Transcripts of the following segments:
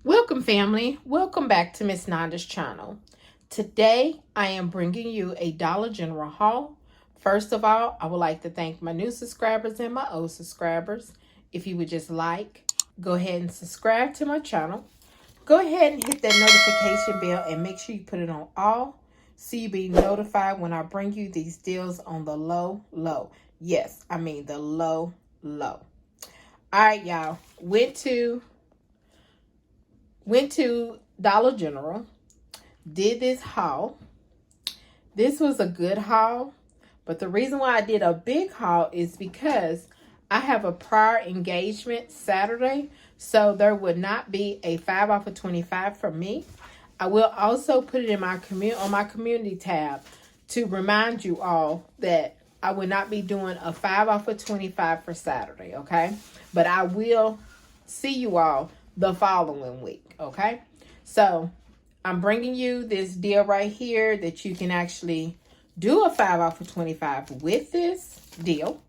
Welcome, family. Welcome back to Miss Nanda's channel. Today, I am bringing you a Dollar General haul. First of all, I would like to thank my new subscribers and my old subscribers. If you would just go ahead and subscribe to my channel. Go ahead and hit that notification bell and make sure you put it on all so you'll be notified when I bring you these deals on the low. Yes, I mean the low. All right, y'all. Went to Dollar General, did this haul. This was a good haul, but the reason why I did a big haul is because I have a prior engagement Saturday, so there would not be a 5 off of 25 for me. I will also put it in my community tab to remind you all that I will not be doing a 5 off of 25 for Saturday, okay? But I will see you all the following week, okay? So I'm bringing you this deal right here that you can actually do a 5 off of 25 with this deal.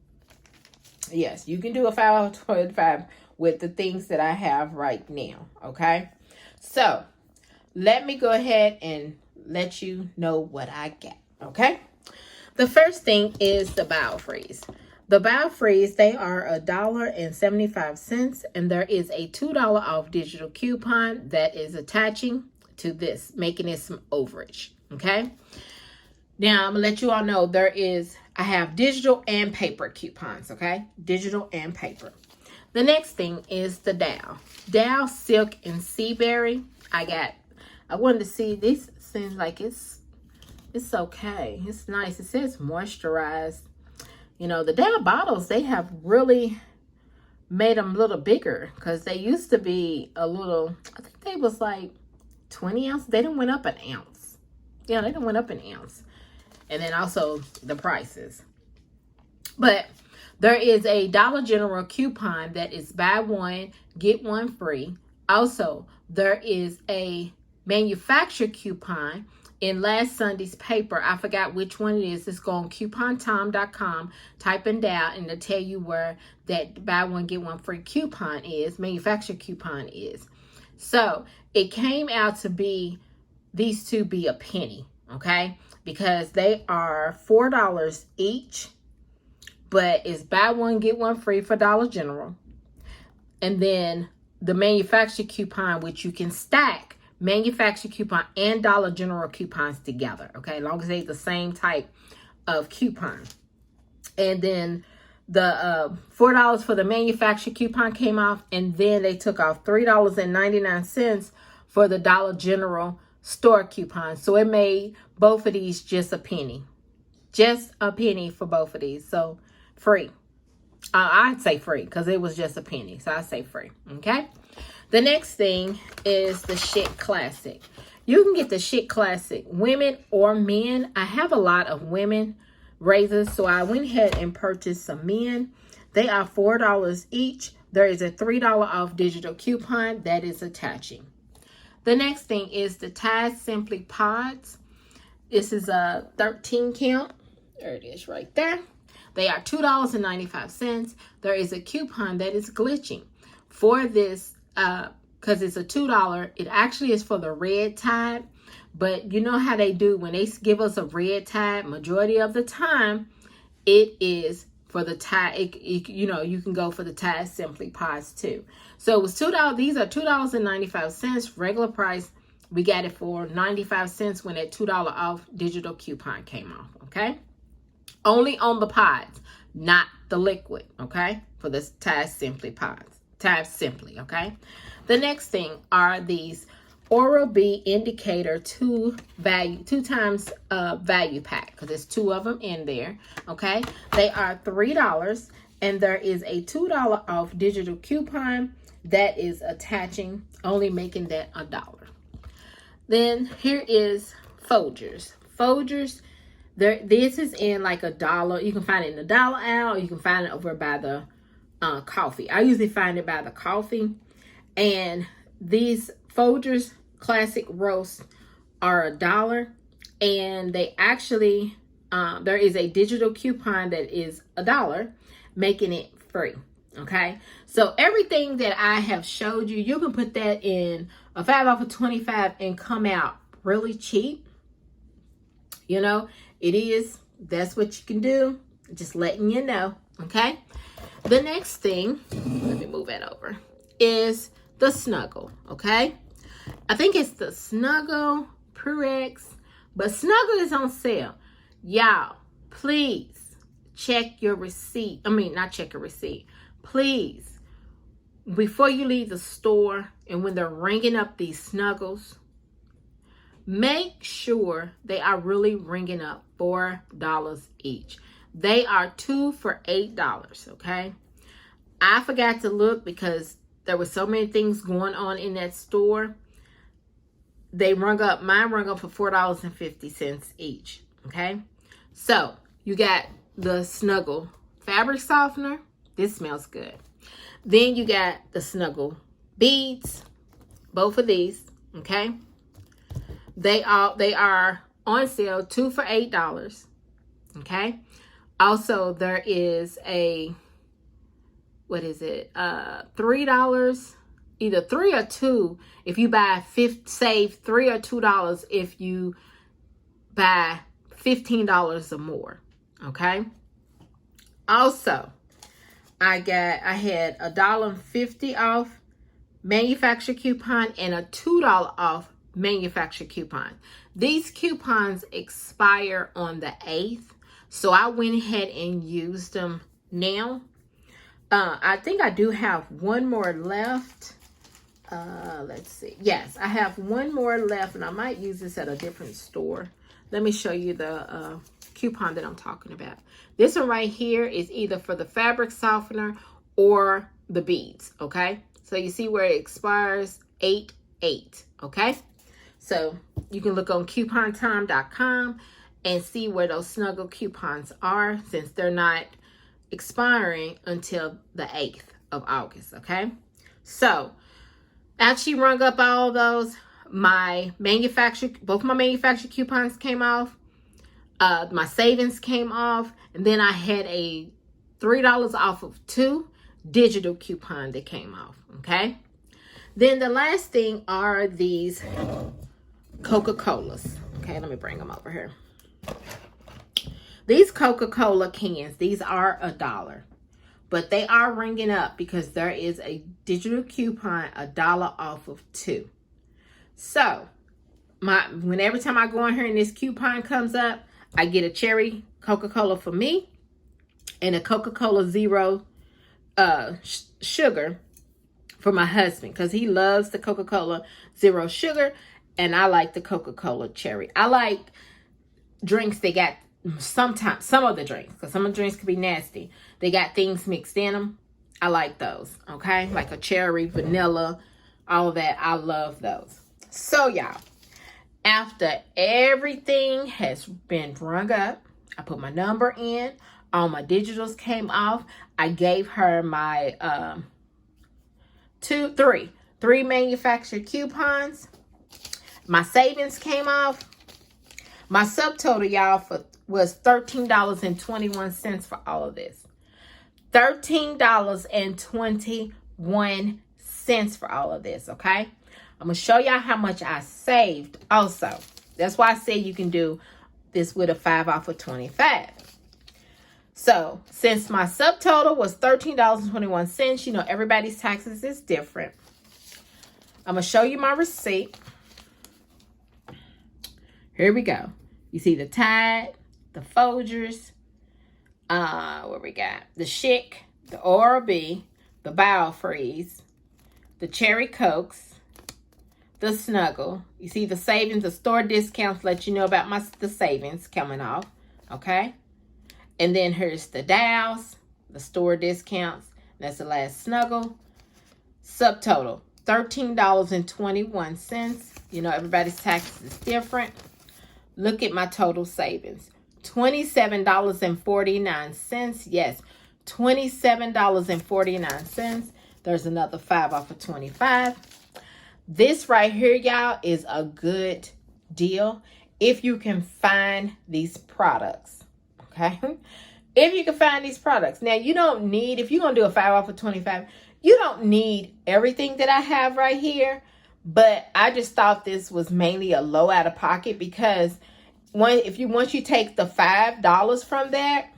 Yes, you can do a 5 off of 25 with the things that I have right now, okay? So let me go ahead and let you know what I got, okay? The first thing is the Biofreeze. The Biofreeze, they are $1.75, and there is a $2 off digital coupon that is attaching to this, making it some overage, okay? Now, I'm going to let you all know I have digital and paper coupons, okay? Digital and paper. The next thing is the Dow Silk and Sea Berry. I wanted to see, this seems like it's okay. It's nice. It says moisturized. You know, the Dow bottles, they have really made them a little bigger because they used to be I think they was like 20 ounces. They didn't went up an ounce. Yeah, they didn't went up an ounce. And then also the prices. But there is a Dollar General coupon that is buy one, get one free. Also, there is a manufacturer coupon in last Sunday's paper. I forgot which one it is. It's go on coupontom.com, type in Dow, and it'll tell you where that buy one, get one free coupon is, manufacturer coupon is. So it came out to be, these two be a penny, okay? Because they are $4 each, but it's buy one, get one free for Dollar General. And then the manufacturer coupon, which you can stack manufacturer coupon and Dollar General coupons together, okay? As long as they're the same type of coupon. And then the $4 for the manufacturer coupon came off, and then they took off $3.99 for the Dollar General store coupon. So it made both of these just a penny. Just a penny for both of these. So free. I'd say free because it was just a penny. So I say free, okay? The next thing is the Chic Classic. You can get the Chic Classic, women or men. I have a lot of women razors, so I went ahead and purchased some men. They are $4 each. There is a $3 off digital coupon that is attaching. The next thing is the Tide Simply Pods. This is a 13 count. There it is right there. They are $2.95. There is a coupon that is glitching for this because it's a $2. It actually is for the red Tide, but you know how they do when they give us a red Tide, majority of the time it is for the Tide. You know, you can go for the Tide Simply Pods too. So it was $2. These are $2.95 regular price. We got it for 95 cents when that $2 off digital coupon came off, okay? Only on the pods, not the liquid, okay? For the Tide Simply Pods. Tide Simply, okay? The next thing are these Oral-B Indicator 2 times value pack, because there's 2 of them in there, okay? They are $3, and there is a $2 off digital coupon that is attaching, only making that $1. Then here is Folgers. Folgers, this is in like $1. You can find it in the dollar aisle, or you can find it over by the coffee. I usually find it by the coffee. And these Folgers Classic Roast are $1. And they actually, there is a digital coupon that is $1, making it free. Okay, so everything that I have showed you, you can put that in a 5 off of 25 and come out really cheap. You know, that's what you can do. Just letting you know. Okay, the next thing, let me move that over, is the Snuggle. Okay, I think it's the Snuggle Purex, but Snuggle is on sale. Y'all, please check your receipt. I mean, not check your receipt. Please, before you leave the store and when they're ringing up these Snuggles, make sure they are really ringing up $4 each. They are 2 for $8, okay? I forgot to look because there were so many things going on in that store. Mine rung up for $4.50 each, okay? So, you got the Snuggle fabric softener. This smells good. Then you got the Snuggle Beads. Both of these, okay? They are on sale, 2 for $8, okay? Also, there is a, what is it? $3, either 3 or 2 if you buy save $3 or $2 if you buy $15 or more, okay? Also, I had $1.50 off manufacturer coupon and a $2 off manufacturer coupon. These coupons expire on the 8th, so I went ahead and used them now. I think I do have one more left. Let's see. Yes, I have one more left, and I might use this at a different store. Let me show you the coupon that I'm talking about. This one right here is either for the fabric softener or the beads, okay? So you see where it expires 8/8, okay? So you can look on coupontime.com and see where those Snuggle coupons are, since they're not expiring until the 8th of August, okay? So after she rung up all those, both my manufacturer coupons came off. My savings came off, and then I had a $3 off of 2 digital coupon that came off, okay? Then the last thing are these Coca-Colas. Okay, let me bring them over here. These Coca-Cola cans, these are $1, but they are ringing up because there is a digital coupon, $1 off of 2. So, every time I go in here and this coupon comes up, I get a cherry Coca-Cola for me and a Coca-Cola Zero sugar for my husband, because he loves the Coca-Cola Zero sugar and I like the Coca-Cola cherry. I like drinks that got some of the drinks, because some of the drinks can be nasty. They got things mixed in them. I like those, okay? Like a cherry, vanilla, all of that. I love those. So, y'all, after everything has been rung up, I put my number in. All my digitals came off. I gave her my three manufactured coupons. My savings came off. My subtotal, y'all, was $13.21 for all of this. $13.21 for all of this, okay? I'm going to show y'all how much I saved also. That's why I say you can do this with a 5 off of 25. So, since my subtotal was $13.21, you know, everybody's taxes is different. I'm going to show you my receipt. Here we go. You see the Tide, the Folgers, what we got? The Chic, the Oral-B, the Biofreeze, the Cherry Cokes, the Snuggle. You see the savings, the store discounts let you know about the savings coming off, okay? And then here's the Dows, the store discounts. That's the last Snuggle. Subtotal, $13.21. You know, everybody's taxes is different. Look at my total savings. $27.49. Yes, $27.49. There's another 5 off of 25. This right here, y'all, is a good deal if you can find these products. Okay? if you can find these products. Now, you don't need, if you're going to do a 5 off of 25, you don't need everything that I have right here. But I just thought this was mainly a low out of pocket, because once you take the $5 from that,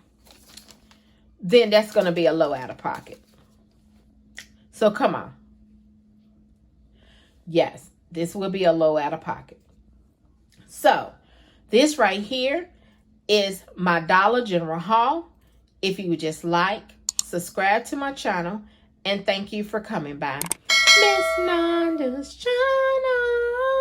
then that's going to be a low out of pocket. So come on. Yes, this will be a low out of pocket. So this right here is my Dollar General haul. If you would just like, subscribe to my channel, and thank you for coming by Miss Nanda's channel.